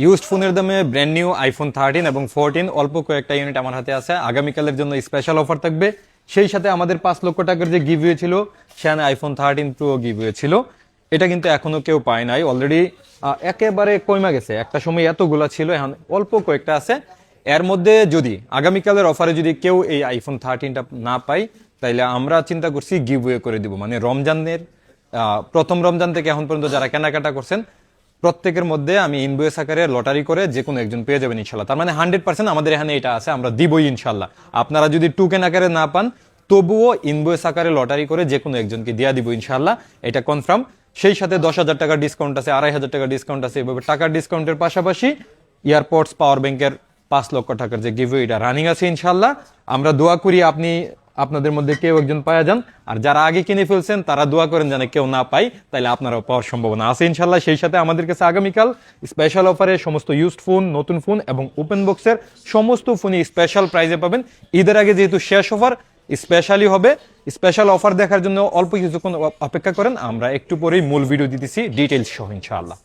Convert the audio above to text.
Used ফোনের দামে brand new iPhone 13 এবং 14 অল্প কয়েকটা ইউনিট আমার হাতে আছে। আগামীকালের জন্য স্পেশাল অফার থাকবে। সেই সাথে আমাদের 5 লক্ষ টাকার যে গিভওয়ে ছিল, সেখানে আইফোন 13 প্রো গিভওয়ে ছিল। এটা কিন্তু এখনো কেউ পায় নাই, অলরেডি একেবারে কমে গেছে। একটা সময় এতগুলা ছিল, এখন অল্প কয়েকটা আছে। এর মধ্যে যদি আগামীকালের অফারে যদি কেউ এই আইফোন 13টা না পাই, তাইলে আমরা চিন্তা করছি গিভওয়ে করে দিব। মানে রমজানের প্রথম রমজান থেকে এখন পর্যন্ত যারা কেনাকাটা করছেন প্রত্যেকের মধ্যে আমি ইনভয়েস আকারে লটারি করে যে কোনো একজন পেয়ে যাবেন ইনশাল্লাহ। তার মানে 100% আমাদের এখানে এটা আছে, আমরা দিবই ইনশাল্লাহ। আপনারা যদি টোকেন আকারে না পান, তবুও ইনভয়েস আকারে লটারি করে যে কোনো একজনকে দিয়া দিব ইনশাল্লাহ, এটা কনফার্ম। সেই সাথে 10,000 টাকার ডিসকাউন্ট আছে, 2,500 টাকার ডিসকাউন্ট আছে। এভাবে টাকার ডিসকাউন্টের পাশাপাশি এয়ারপোর্টস পাওয়ার ব্যাংকের 5 লক্ষ টাকার যে গিভওয়ে, এটা রানিং আছে ইনশাল্লাহ। আমরা দোয়া করি আপনাদের মধ্যে কেউ একজন পাওয়া যান। আর যারা আগে কিনে ফেলছেন তারা দোয়া করেন যেন কেউ না পাই, তাইলে আপনারাও পাওয়ার সম্ভাবনা আছে ইনশাল্লাহ। সেই সাথে আমাদের কাছে আগামীকাল স্পেশাল অফারে সমস্ত ইউজড ফোন, নতুন ফোন এবং ওপেন বক্সের সমস্ত ফোনই স্পেশাল প্রাইজে পাবেন। ঈদের আগে যেহেতু শেষ অফার, স্পেশালি হবে। স্পেশাল অফার দেখার জন্য অল্প কিছুক্ষণ অপেক্ষা করেন, আমরা একটু পরেই মূল ভিডিও দিতেছি ডিটেইলস সহ ইনশাআল্লাহ।